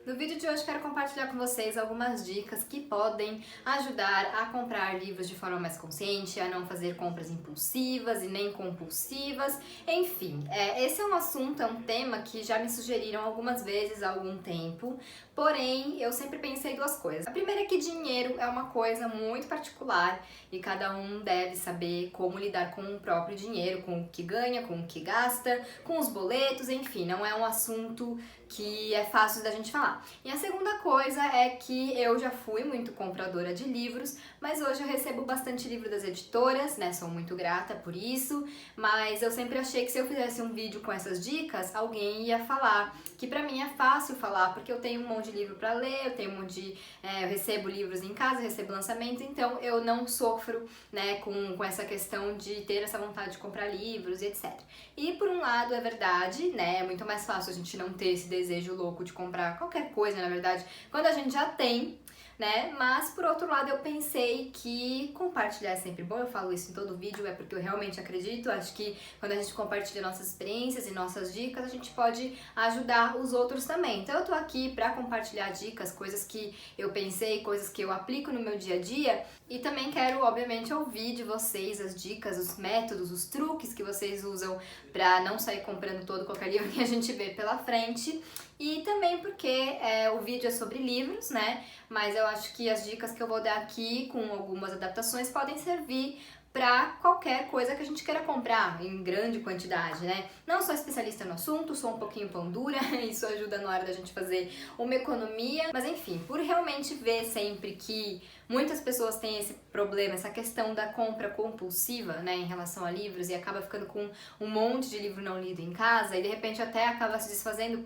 No vídeo de hoje quero compartilhar com vocês algumas dicas que podem ajudar a comprar livros de forma mais consciente, a não fazer compras impulsivas e nem compulsivas, enfim. Esse é um assunto, é um tema que já me sugeriram algumas vezes há algum tempo, porém eu sempre pensei duas coisas. A primeira é que dinheiro é uma coisa muito particular e cada um deve saber como lidar com o próprio dinheiro, com o que ganha, com o que gasta, com os boletos, enfim, não é um assunto que é fácil da gente falar. E a segunda coisa é que eu já fui muito compradora de livros, mas hoje eu recebo bastante livro das editoras, né? Sou muito grata por isso, mas eu sempre achei que se eu fizesse um vídeo com essas dicas, alguém ia falar que pra mim é fácil falar, porque eu tenho um monte de livro pra ler, eu tenho um monte de... eu recebo livros em casa, eu recebo lançamentos, então eu não sofro, né, com essa questão de ter essa vontade de comprar livros e etc. E por um lado é verdade, né, é muito mais fácil a gente não ter esse desejo louco de comprar qualquer coisa, na verdade, quando a gente já tem, né? Mas por outro lado eu pensei que compartilhar é sempre bom, eu falo isso em todo vídeo, é porque eu realmente acredito, acho que quando a gente compartilha nossas experiências e nossas dicas, a gente pode ajudar os outros também. Então eu tô aqui pra compartilhar dicas, coisas que eu pensei, coisas que eu aplico no meu dia a dia, e também quero, obviamente, ouvir de vocês as dicas, os métodos, os truques que vocês usam pra não sair comprando todo qualquer livro que a gente vê pela frente. E também porque o vídeo é sobre livros, né? Mas eu acho que as dicas que eu vou dar aqui, com algumas adaptações, podem servir para qualquer coisa que a gente queira comprar em grande quantidade, né? Não sou especialista no assunto, sou um pouquinho pão dura, isso ajuda na hora da gente fazer uma economia, mas enfim, por realmente ver sempre que muitas pessoas têm esse problema, essa questão da compra compulsiva, né, em relação a livros e acaba ficando com um monte de livro não lido em casa e de repente até acaba se desfazendo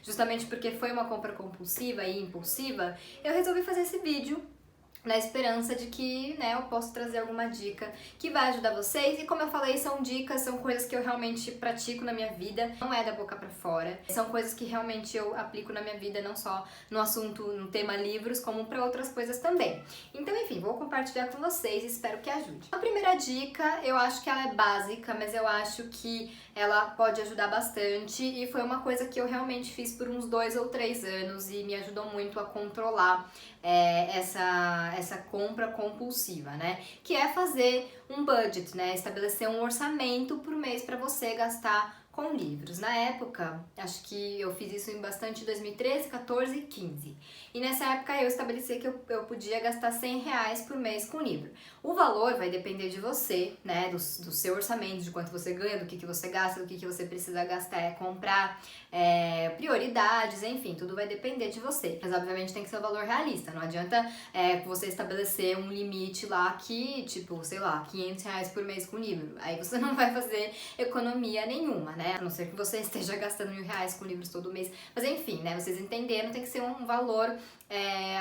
justamente porque foi uma compra compulsiva e impulsiva, eu resolvi fazer esse vídeo na esperança de que, né, eu possa trazer alguma dica que vai ajudar vocês. E como eu falei, são dicas, são coisas que eu realmente pratico na minha vida, não é da boca pra fora. São coisas que realmente eu aplico na minha vida, não só no assunto, no tema livros, como para outras coisas também. Então, enfim, vou compartilhar com vocês e espero que ajude. A primeira dica, eu acho que ela é básica, mas eu acho que ela pode ajudar bastante e foi uma coisa que eu realmente fiz por uns 2 ou 3 anos e me ajudou muito a controlar essa compra compulsiva, né? Que é fazer um budget, né? Estabelecer um orçamento por mês para você gastar com livros. Na época, acho que eu fiz isso em bastante 2013, 14 e 15. E nessa época eu estabeleci que eu podia gastar R$ 100 por mês com livro. O valor vai depender de você, né? Do seu orçamento, de quanto você ganha, do que você gasta, do que você precisa gastar, comprar, prioridades, enfim, tudo vai depender de você. Mas obviamente tem que ser um valor realista. Não adianta você estabelecer um limite lá que, tipo, sei lá, R$ 500 por mês com livro. Aí você não vai fazer economia nenhuma, né? A não ser que você esteja gastando R$ 1.000 com livros todo mês. Mas enfim, né? Vocês entenderam, tem que ser um valor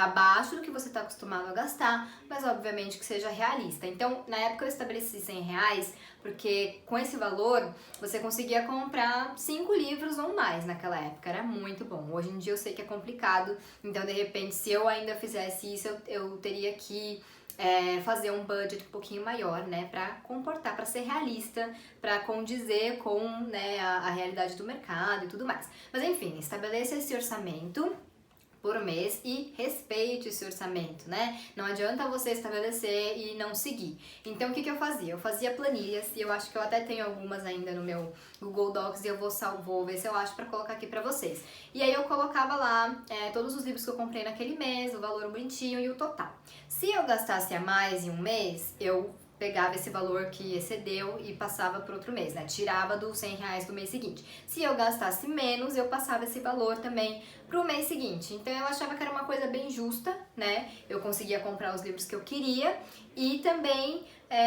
abaixo do que você está acostumado a gastar, mas obviamente que seja realista. Então, na época eu estabeleci R$ 100, porque com esse valor você conseguia comprar 5 livros ou mais naquela época, era muito bom. Hoje em dia eu sei que é complicado, então de repente se eu ainda fizesse isso, eu teria que fazer um budget um pouquinho maior, né, para comportar, para ser realista, para condizer com, né, a realidade do mercado e tudo mais. Mas enfim, estabeleça esse orçamento por mês e respeite esse orçamento, né? Não adianta você estabelecer e não seguir. Então, o que eu fazia? Eu fazia planilhas e eu acho que eu até tenho algumas ainda no meu Google Docs e eu vou ver se eu acho pra colocar aqui pra vocês. E aí eu colocava lá todos os livros que eu comprei naquele mês, o valor bonitinho e o total. Se eu gastasse a mais em um mês, eu pegava esse valor que excedeu e passava para outro mês, né? Tirava dos R$ 100 do mês seguinte. Se eu gastasse menos, eu passava esse valor também pro mês seguinte. Então eu achava que era uma coisa bem justa, né? Eu conseguia comprar os livros que eu queria e também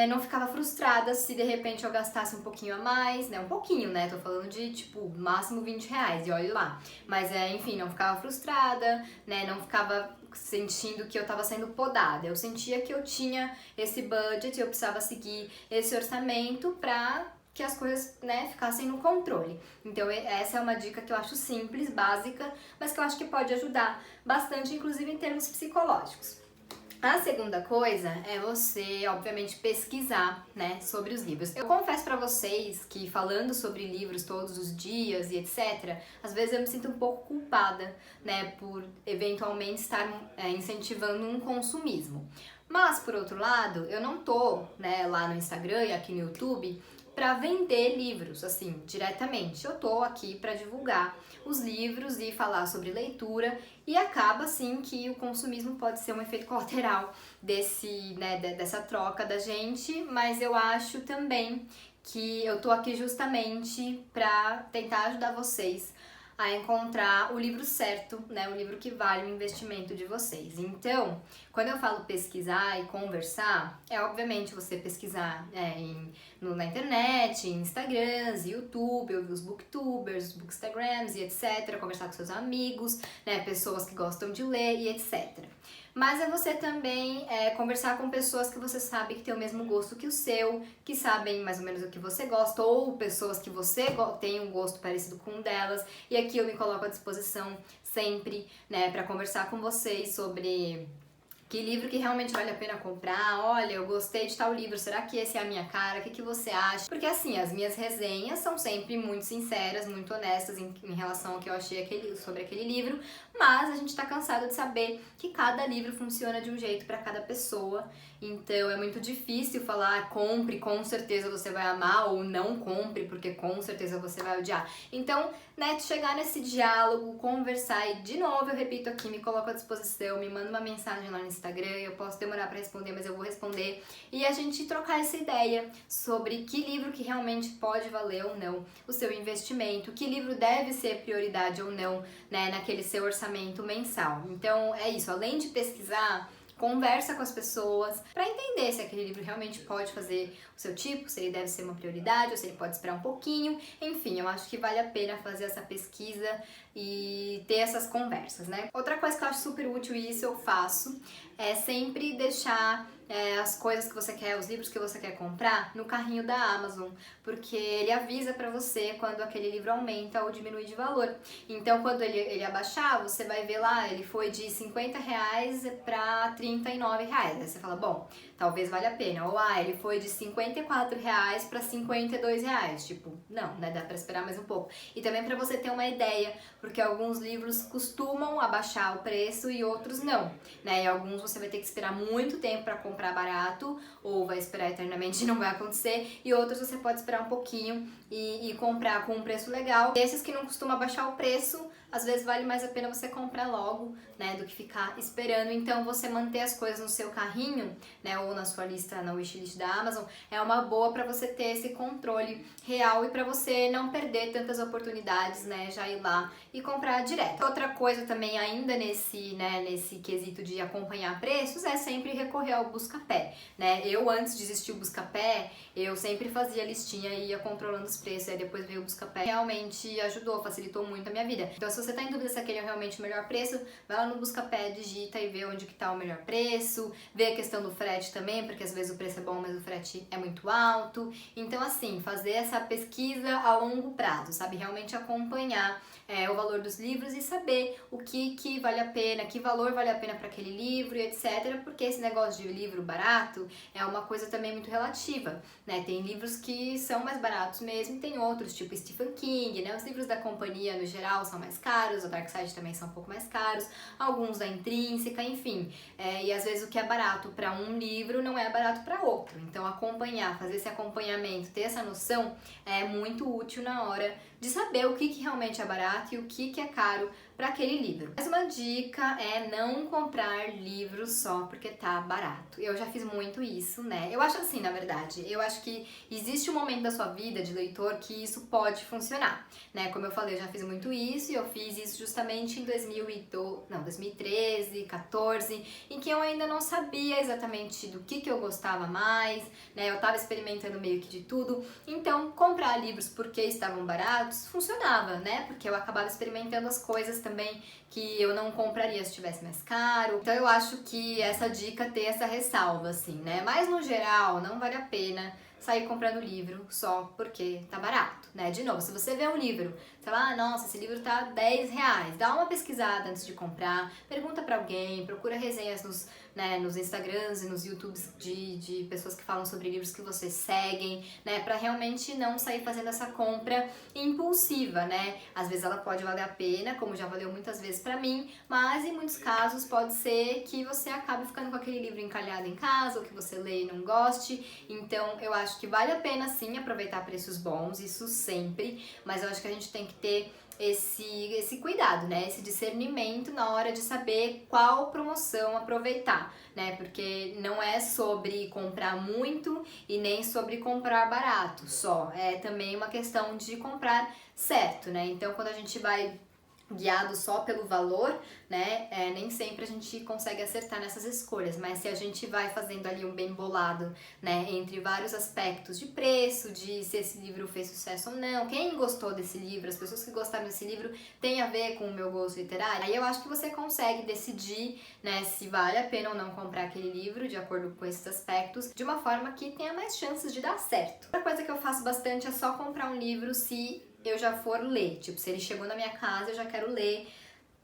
não ficava frustrada se de repente eu gastasse um pouquinho a mais, né? Um pouquinho, né? Tô falando de, tipo, máximo R$ 20 e olhe lá. Mas, enfim, não ficava frustrada, né? Não ficava sentindo que eu tava sendo podada. Eu sentia que eu tinha esse budget e eu precisava seguir esse orçamento pra que as coisas, né, ficassem no controle. Então essa é uma dica que eu acho simples, básica, mas que eu acho que pode ajudar bastante, inclusive em termos psicológicos. A segunda coisa é você, obviamente, pesquisar, né, sobre os livros. Eu confesso pra vocês que falando sobre livros todos os dias e etc, às vezes eu me sinto um pouco culpada, né, por eventualmente estar incentivando um consumismo. Mas, por outro lado, eu não tô, né, lá no Instagram e aqui no YouTube para vender livros, assim, diretamente. Eu tô aqui para divulgar os livros e falar sobre leitura e acaba, assim, que o consumismo pode ser um efeito colateral dessa troca da gente, mas eu acho também que eu tô aqui justamente para tentar ajudar vocês a encontrar o livro certo, né? O livro que vale o investimento de vocês. Então, quando eu falo pesquisar e conversar, é obviamente você pesquisar na internet, em Instagrams, YouTube, ouvir os booktubers, os bookstagrams e etc, conversar com seus amigos, né? Pessoas que gostam de ler e etc. Mas é você também conversar com pessoas que você sabe que tem o mesmo gosto que o seu, que sabem mais ou menos o que você gosta, ou pessoas que você tem um gosto parecido com um delas. E aqui eu me coloco à disposição sempre, né, para conversar com vocês sobre que livro que realmente vale a pena comprar. Olha, eu gostei de tal livro, será que esse é a minha cara? O que você acha? Porque assim, as minhas resenhas são sempre muito sinceras, muito honestas em relação ao que eu achei sobre aquele livro, mas a gente tá cansado de saber que cada livro funciona de um jeito para cada pessoa, então é muito difícil falar compre, com certeza você vai amar, ou não compre, porque com certeza você vai odiar. Então, né, chegar nesse diálogo, conversar e, de novo, eu repito aqui, me coloco à disposição, me manda uma mensagem lá no Instagram, eu posso demorar para responder, mas eu vou responder, e a gente trocar essa ideia sobre que livro que realmente pode valer ou não o seu investimento, que livro deve ser prioridade ou não, né, naquele seu orçamento mensal. Então é isso, além de pesquisar, conversa com as pessoas para entender se aquele livro realmente pode fazer o seu tipo, se ele deve ser uma prioridade ou se ele pode esperar um pouquinho. Enfim, eu acho que vale a pena fazer essa pesquisa e ter essas conversas, né? Outra coisa que eu acho super útil, e isso eu faço, é sempre deixar as coisas que você quer, os livros que você quer comprar no carrinho da Amazon, porque ele avisa pra você quando aquele livro aumenta ou diminui de valor. Então, quando ele abaixar, você vai ver lá, ele foi de R$50 pra R$39. Aí você fala, bom, talvez valha a pena. Ou, ele foi de R$54 pra R$52. Tipo, não, né, dá pra esperar mais um pouco. E também pra você ter uma ideia, porque alguns livros costumam abaixar o preço e outros não, né? E alguns você vai ter que esperar muito tempo pra comprar barato, ou vai esperar eternamente e não vai acontecer, e outros você pode esperar um pouquinho e comprar com um preço legal. E esses que não costumam abaixar o preço, às vezes vale mais a pena você comprar logo, né, do que ficar esperando. Então você manter as coisas no seu carrinho, né, ou na sua lista, na wishlist da Amazon, é uma boa para você ter esse controle real e para você não perder tantas oportunidades, né, já ir lá e comprar direto. Outra coisa também ainda nesse quesito de acompanhar preços é sempre recorrer ao Buscapé, né? Eu antes de existir o Buscapé, eu sempre fazia listinha e ia controlando os preços, aí depois veio o Buscapé, realmente ajudou, facilitou muito a minha vida. Então se você tá em dúvida se aquele é realmente o melhor preço, vai lá no Buscapé, digita e vê onde que tá o melhor preço, vê a questão do frete também, porque às vezes o preço é bom, mas o frete é muito alto. Então assim, fazer essa pesquisa a longo prazo, sabe? Realmente acompanhar o valor dos livros e saber o que vale a pena, que valor vale a pena para aquele livro e etc. Porque esse negócio de livro barato é uma coisa também muito relativa, né? Tem livros que são mais baratos mesmo e tem outros, tipo Stephen King, né? Os livros da companhia no geral são mais caros, o Dark Side também são um pouco mais caros, alguns da Intrínseca, enfim. E às vezes o que é barato para um livro não é barato para outro. Então acompanhar, fazer esse acompanhamento, ter essa noção é muito útil na hora de saber o que realmente é barato e o que é caro para aquele livro. Mais uma dica é não comprar livros só porque tá barato. Eu já fiz muito isso, né? Eu acho assim, na verdade, eu acho que existe um momento da sua vida de leitor que isso pode funcionar, né? Como eu falei, eu já fiz muito isso e eu fiz isso justamente em 2013, 14, em que eu ainda não sabia exatamente do que eu gostava mais, né? Eu tava experimentando meio que de tudo. Então, comprar livros porque estavam baratos funcionava, né? Porque eu acabava experimentando as coisas também que eu não compraria se estivesse mais caro. Então eu acho que essa dica tem essa ressalva, assim, né? Mas no geral, não vale a pena sair comprando livro só porque tá barato, né? De novo, se você vê um livro, sei lá, nossa, esse livro tá R$10, dá uma pesquisada antes de comprar, pergunta pra alguém, procura resenhas nos Instagrams e nos YouTubes de pessoas que falam sobre livros que vocês seguem, né? Pra realmente não sair fazendo essa compra impulsiva, né? Às vezes ela pode valer a pena, como já valeu muitas vezes pra mim, mas em muitos casos pode ser que você acabe ficando com aquele livro encalhado em casa, ou que você lê e não goste. Então eu acho que vale a pena sim aproveitar preços bons, isso sempre, mas eu acho que a gente tem que ter esse cuidado, né? Esse discernimento na hora de saber qual promoção aproveitar, né? Porque não é sobre comprar muito e nem sobre comprar barato só, é também uma questão de comprar certo, né? Então quando a gente vai guiado só pelo valor, né, nem sempre a gente consegue acertar nessas escolhas, mas se a gente vai fazendo ali um bem bolado, né, entre vários aspectos de preço, de se esse livro fez sucesso ou não, quem gostou desse livro, as pessoas que gostaram desse livro tem a ver com o meu gosto literário, aí eu acho que você consegue decidir, né, se vale a pena ou não comprar aquele livro de acordo com esses aspectos, de uma forma que tenha mais chances de dar certo. Outra coisa que eu faço bastante é só comprar um livro se eu já for ler, tipo, se ele chegou na minha casa, eu já quero ler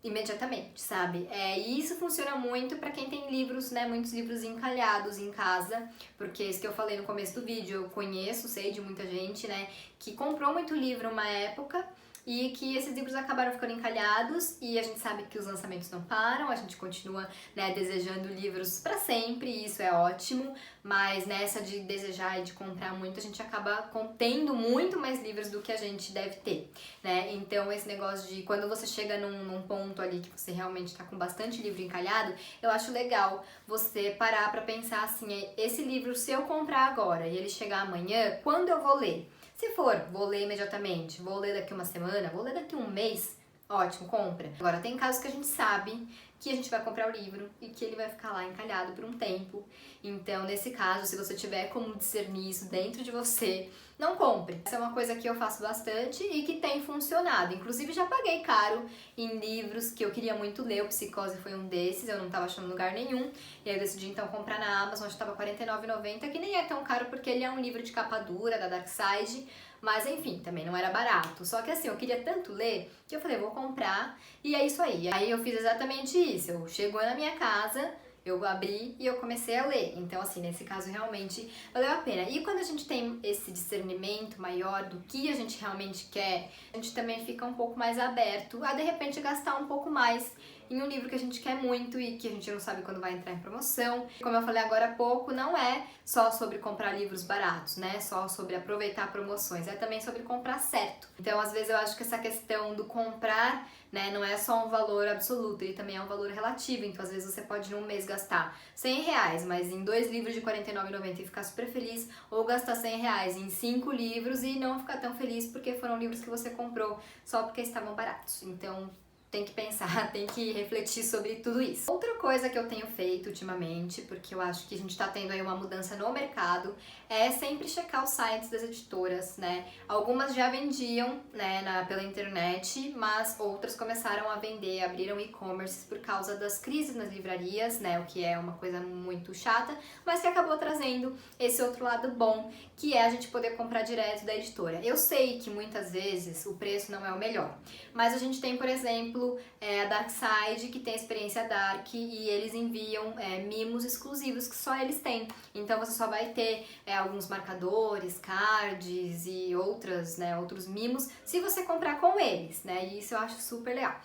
imediatamente, sabe? E isso funciona muito pra quem tem livros, né, muitos livros encalhados em casa, porque isso que eu falei no começo do vídeo, eu conheço, sei de muita gente, né, que comprou muito livro uma época e que esses livros acabaram ficando encalhados e a gente sabe que os lançamentos não param, a gente continua, né, desejando livros pra sempre e isso é ótimo, mas nessa de desejar e de comprar muito, a gente acaba tendo muito mais livros do que a gente deve ter, né? Então esse negócio de quando você chega num ponto ali que você realmente tá com bastante livro encalhado, eu acho legal você parar pra pensar assim, esse livro se eu comprar agora e ele chegar amanhã, quando eu vou ler? Se for, vou ler imediatamente, vou ler daqui uma semana, vou ler daqui um mês, ótimo, compra. Agora, tem casos que a gente sabe que a gente vai comprar o livro e que ele vai ficar lá encalhado por um tempo. Então, nesse caso, se você tiver como discernir isso dentro de você, não compre. Essa é uma coisa que eu faço bastante e que tem funcionado. Inclusive, já paguei caro em livros que eu queria muito ler. O Psicose foi um desses, eu não tava achando lugar nenhum. E aí eu decidi então comprar na Amazon, onde tava R$49,90, que nem é tão caro porque ele é um livro de capa dura, da Dark Side. Mas enfim, também não era barato. Só que assim, eu queria tanto ler que eu falei, vou comprar e é isso aí. Aí eu fiz exatamente isso. Eu chegou na minha casa, eu abri e eu comecei a ler. Então, assim, nesse caso realmente valeu a pena. E quando a gente tem esse discernimento maior do que a gente realmente quer, a gente também fica um pouco mais aberto a de repente gastar um pouco mais em um livro que a gente quer muito e que a gente não sabe quando vai entrar em promoção. Como eu falei agora há pouco, não é só sobre comprar livros baratos, né? Só sobre aproveitar promoções, é também sobre comprar certo. Então, às vezes eu acho que essa questão do comprar, né, não é só um valor absoluto, ele também é um valor relativo. Então, às vezes você pode num mês gastar R$100, mas em 2 livros de R$49,90 e ficar super feliz, ou gastar R$100 em 5 livros e não ficar tão feliz porque foram livros que você comprou só porque estavam baratos. Então, tem que pensar, tem que refletir sobre tudo isso. Outra coisa que eu tenho feito ultimamente, porque eu acho que a gente tá tendo aí uma mudança no mercado, é sempre checar os sites das editoras, né? Algumas já vendiam, né, pela internet, mas outras começaram a vender, abriram e-commerce por causa das crises nas livrarias, né? O que é uma coisa muito chata, mas que acabou trazendo esse outro lado bom, que é a gente poder comprar direto da editora. Eu sei que muitas vezes o preço não é o melhor, mas a gente tem, por exemplo, a Dark Side, que tem a experiência Dark, e eles enviam mimos exclusivos que só eles têm. Então você só vai ter alguns marcadores, cards e outros mimos se você comprar com eles, né? E isso eu acho super legal.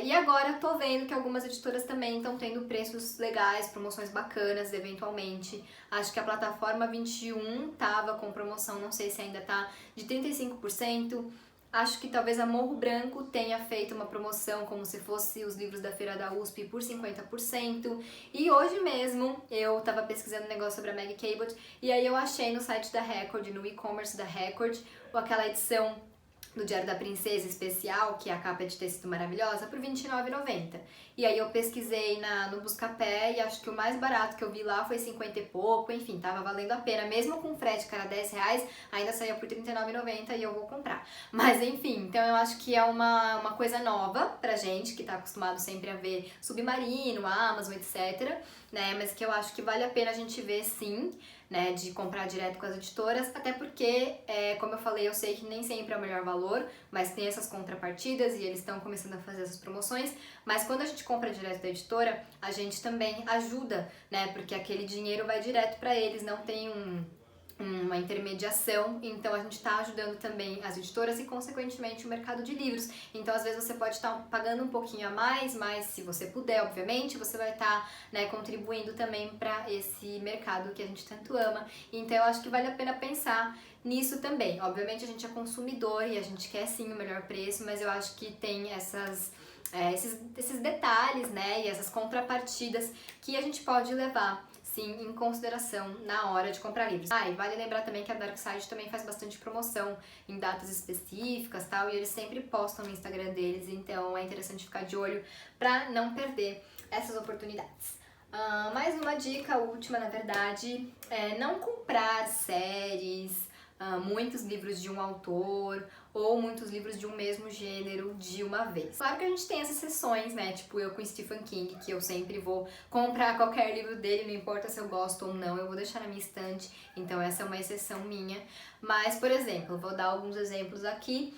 E agora eu tô vendo que algumas editoras também estão tendo preços legais, promoções bacanas, eventualmente. Acho que a plataforma 21 tava com promoção, não sei se ainda tá, de 35%. Acho que talvez a Morro Branco tenha feito uma promoção como se fosse os livros da Feira da USP por 50%. E hoje mesmo eu tava pesquisando um negócio sobre a Meg Cabot e aí eu achei no site da Record, no e-commerce da Record, aquela edição do Diário da Princesa especial, que a capa é de tecido maravilhosa, por R$29,90. E aí eu pesquisei no Buscapé e acho que o mais barato que eu vi lá foi 50 e pouco, enfim, tava valendo a pena. Mesmo com frete, que era R$10, ainda saía por R$39,90 e eu vou comprar. Mas enfim, então eu acho que é uma coisa nova pra gente, que tá acostumado sempre a ver Submarino, Amazon, etc., né? Mas que eu acho que vale a pena a gente ver sim. né, de comprar direto com as editoras, até porque, como eu falei, eu sei que nem sempre é o melhor valor, mas tem essas contrapartidas e eles estão começando a fazer essas promoções, mas quando a gente compra direto da editora, a gente também ajuda, né, porque aquele dinheiro vai direto para eles, não tem uma intermediação, então a gente está ajudando também as editoras e, consequentemente, o mercado de livros. Então, às vezes, você pode estar pagando um pouquinho a mais, mas se você puder, obviamente, você vai estar, né, contribuindo também para esse mercado que a gente tanto ama. Então, eu acho que vale a pena pensar nisso também. Obviamente, a gente é consumidor e a gente quer sim o melhor preço, mas eu acho que tem esses detalhes, né, e essas contrapartidas que a gente pode levar sim em consideração na hora de comprar livros. E vale lembrar também que a Darkside também faz bastante promoção em datas específicas, tal, e eles sempre postam no Instagram deles, então é interessante ficar de olho para não perder essas oportunidades. Mais uma dica, última na verdade, é não comprar séries, muitos livros de um autor ou muitos livros de um mesmo gênero de uma vez. Claro que a gente tem essas exceções, né? Tipo eu com Stephen King, que eu sempre vou comprar qualquer livro dele, não importa se eu gosto ou não, eu vou deixar na minha estante, então essa é uma exceção minha. Mas, por exemplo, vou dar alguns exemplos aqui.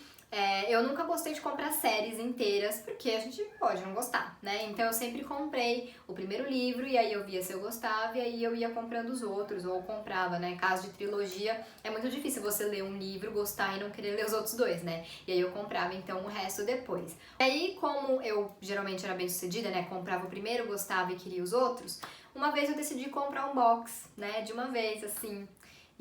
Eu nunca gostei de comprar séries inteiras, porque a gente pode não gostar, né? Então eu sempre comprei o primeiro livro e aí eu via se eu gostava e aí eu ia comprando os outros, ou comprava, né? Caso de trilogia, é muito difícil você ler um livro, gostar e não querer ler os outros dois, né? E aí eu comprava então o resto depois. E aí, como eu geralmente era bem sucedida, né? Comprava o primeiro, gostava e queria os outros, uma vez eu decidi comprar um box, né? De uma vez, assim.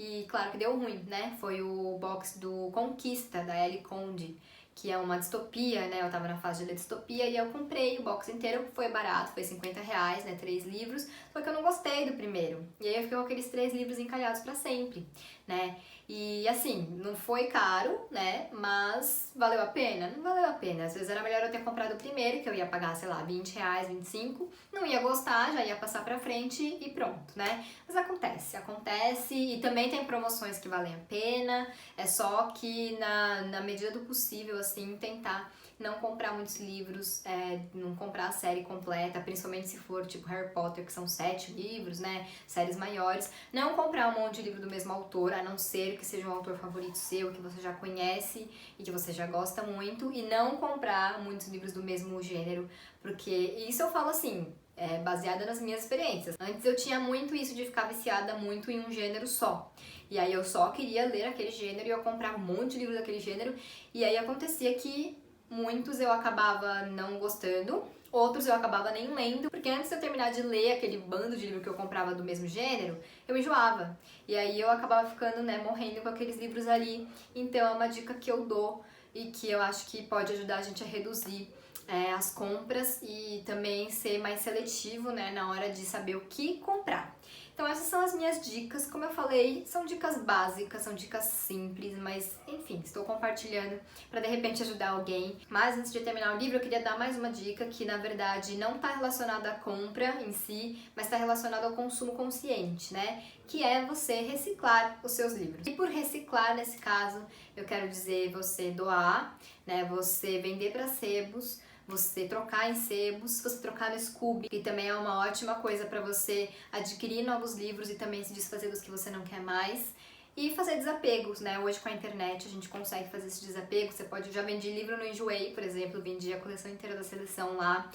E claro que deu ruim, né? Foi o box do Conquista, da Ellie Conde, que é uma distopia, né? Eu tava na fase de ler distopia e eu comprei o box inteiro, foi barato, foi R$50, né? 3 livros, só que eu não gostei do primeiro. E aí eu fiquei com aqueles 3 livros encalhados pra sempre, né? E assim, não foi caro, né? Mas valeu a pena? Não valeu a pena. Às vezes era melhor eu ter comprado o primeiro, que eu ia pagar, sei lá, R$20, 25, não ia gostar, já ia passar pra frente e pronto, né? Mas acontece e também tem promoções que valem a pena, é só que na medida do possível, assim, tentar não comprar muitos livros, não comprar a série completa, principalmente se for tipo Harry Potter, que são 7 livros, né, séries maiores, não comprar um monte de livro do mesmo autor, a não ser que seja um autor favorito seu, que você já conhece e que você já gosta muito, e não comprar muitos livros do mesmo gênero, porque isso eu falo assim, baseada nas minhas experiências. Antes eu tinha muito isso de ficar viciada muito em um gênero só. E aí eu só queria ler aquele gênero e eu comprava um monte de livros daquele gênero. E aí acontecia que muitos eu acabava não gostando, outros eu acabava nem lendo, porque antes de eu terminar de ler aquele bando de livro que eu comprava do mesmo gênero, eu enjoava. E aí eu acabava ficando, né, morrendo com aqueles livros ali. Então é uma dica que eu dou e que eu acho que pode ajudar a gente a reduzir as compras e também ser mais seletivo, né, na hora de saber o que comprar. Então essas são as minhas dicas, como eu falei, são dicas básicas, são dicas simples, mas enfim, estou compartilhando para de repente ajudar alguém. Mas antes de terminar o livro, eu queria dar mais uma dica que na verdade não está relacionada à compra em si, mas está relacionada ao consumo consciente, né? Que é você reciclar os seus livros. E por reciclar, nesse caso, eu quero dizer você doar, né? Você vender para sebos, você trocar em sebos, você trocar no Scooby, que também é uma ótima coisa para você adquirir novos livros e também se desfazer dos que você não quer mais. E fazer desapegos, né? Hoje com a internet a gente consegue fazer esse desapego. Você pode, já vendi livro no Enjoei, por exemplo, vendi a coleção inteira da seleção lá.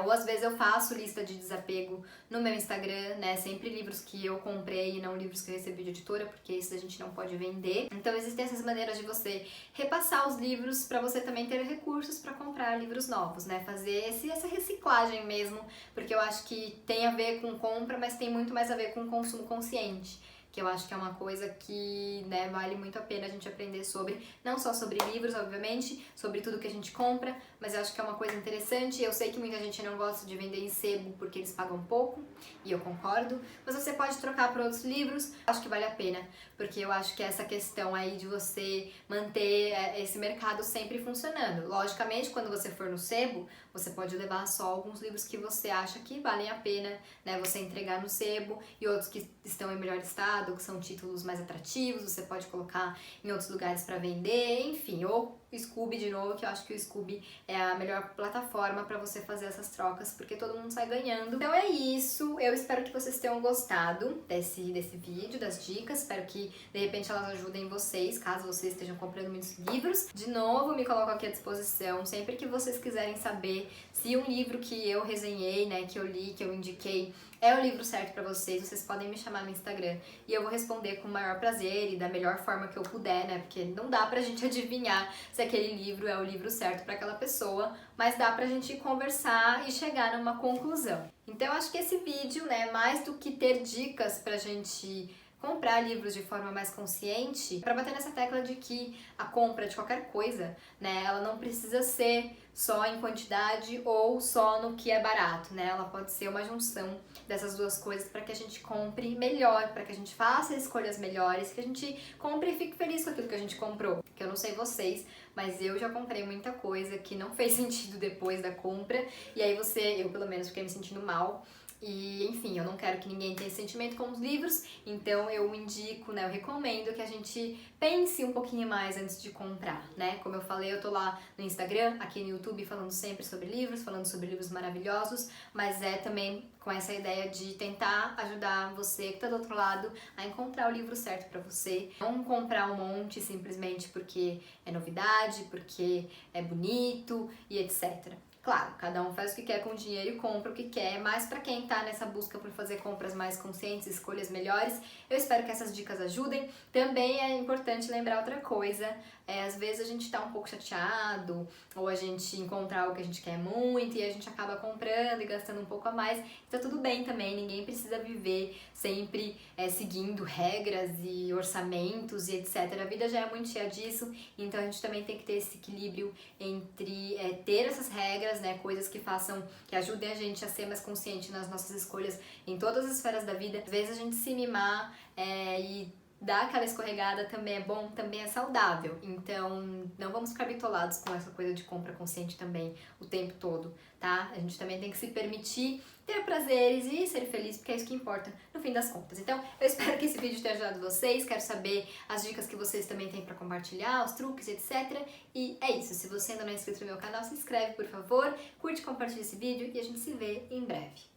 Ou às vezes eu faço lista de desapego no meu Instagram, né? Sempre livros que eu comprei e não livros que eu recebi de editora, porque isso a gente não pode vender. Então existem essas maneiras de você repassar os livros para você também ter recursos para comprar livros novos, né? Fazer essa reciclagem mesmo, porque eu acho que tem a ver com compra, mas tem muito mais a ver com consumo consciente, que eu acho que é uma coisa que, né, vale muito a pena a gente aprender sobre, não só sobre livros, obviamente, sobre tudo que a gente compra, mas eu acho que é uma coisa interessante. Eu sei que muita gente não gosta de vender em sebo porque eles pagam pouco, e eu concordo, mas você pode trocar por outros livros, acho que vale a pena, porque eu acho que essa questão aí de você manter esse mercado sempre funcionando. Logicamente, quando você for no sebo, você pode levar só alguns livros que você acha que valem a pena, né, você entregar no sebo, e outros que estão em melhor estado, que são títulos mais atrativos, você pode colocar em outros lugares para vender, enfim, ou Scooby de novo, que eu acho que o Scooby é a melhor plataforma para você fazer essas trocas, porque todo mundo sai ganhando. Então é isso, eu espero que vocês tenham gostado desse vídeo, das dicas, espero que de repente elas ajudem vocês, caso vocês estejam comprando muitos livros. De novo, me coloco aqui à disposição, sempre que vocês quiserem saber se um livro que eu resenhei, né, que eu li, que eu indiquei, é o livro certo pra vocês podem me chamar no Instagram e eu vou responder com o maior prazer e da melhor forma que eu puder, né? Porque não dá pra gente adivinhar se aquele livro é o livro certo pra aquela pessoa, mas dá pra gente conversar e chegar numa conclusão. Então eu acho que esse vídeo, né, mais do que ter dicas pra gente comprar livros de forma mais consciente, para bater nessa tecla de que a compra de qualquer coisa, né, ela não precisa ser só em quantidade ou só no que é barato, né? Ela pode ser uma junção dessas duas coisas para que a gente compre melhor, para que a gente faça escolhas melhores, que a gente compre e fique feliz com aquilo que a gente comprou. Porque eu não sei vocês, mas eu já comprei muita coisa que não fez sentido depois da compra, e aí eu pelo menos fiquei me sentindo mal. E, enfim, eu não quero que ninguém tenha esse sentimento com os livros, então eu indico, né, eu recomendo que a gente pense um pouquinho mais antes de comprar, né? Como eu falei, eu tô lá no Instagram, aqui no YouTube, falando sempre sobre livros, falando sobre livros maravilhosos, mas é também com essa ideia de tentar ajudar você que tá do outro lado a encontrar o livro certo pra você. Não comprar um monte simplesmente porque é novidade, porque é bonito e etc. Claro, cada um faz o que quer com o dinheiro e compra o que quer, mas para quem tá nessa busca por fazer compras mais conscientes, escolhas melhores, eu espero que essas dicas ajudem. Também é importante lembrar outra coisa, às vezes a gente tá um pouco chateado, ou a gente encontra algo que a gente quer muito e a gente acaba comprando e gastando um pouco a mais, e tá tudo bem também, ninguém precisa viver sempre seguindo regras e orçamentos e etc. A vida já é muito cheia disso, então a gente também tem que ter esse equilíbrio entre ter essas regras, né, coisas que ajudem a gente a ser mais consciente nas nossas escolhas em todas as esferas da vida. Às vezes a gente se mimar e dar aquela escorregada também é bom, também é saudável. Então não vamos ficar bitolados com essa coisa de compra consciente também o tempo todo, tá? A gente também tem que se permitir ter prazeres e ser feliz, porque é isso que importa no fim das contas. Então eu espero que esse vídeo tenha ajudado vocês, quero saber as dicas que vocês também têm pra compartilhar, os truques, etc. E é isso, se você ainda não é inscrito no meu canal, se inscreve por favor, curte e compartilha esse vídeo e a gente se vê em breve.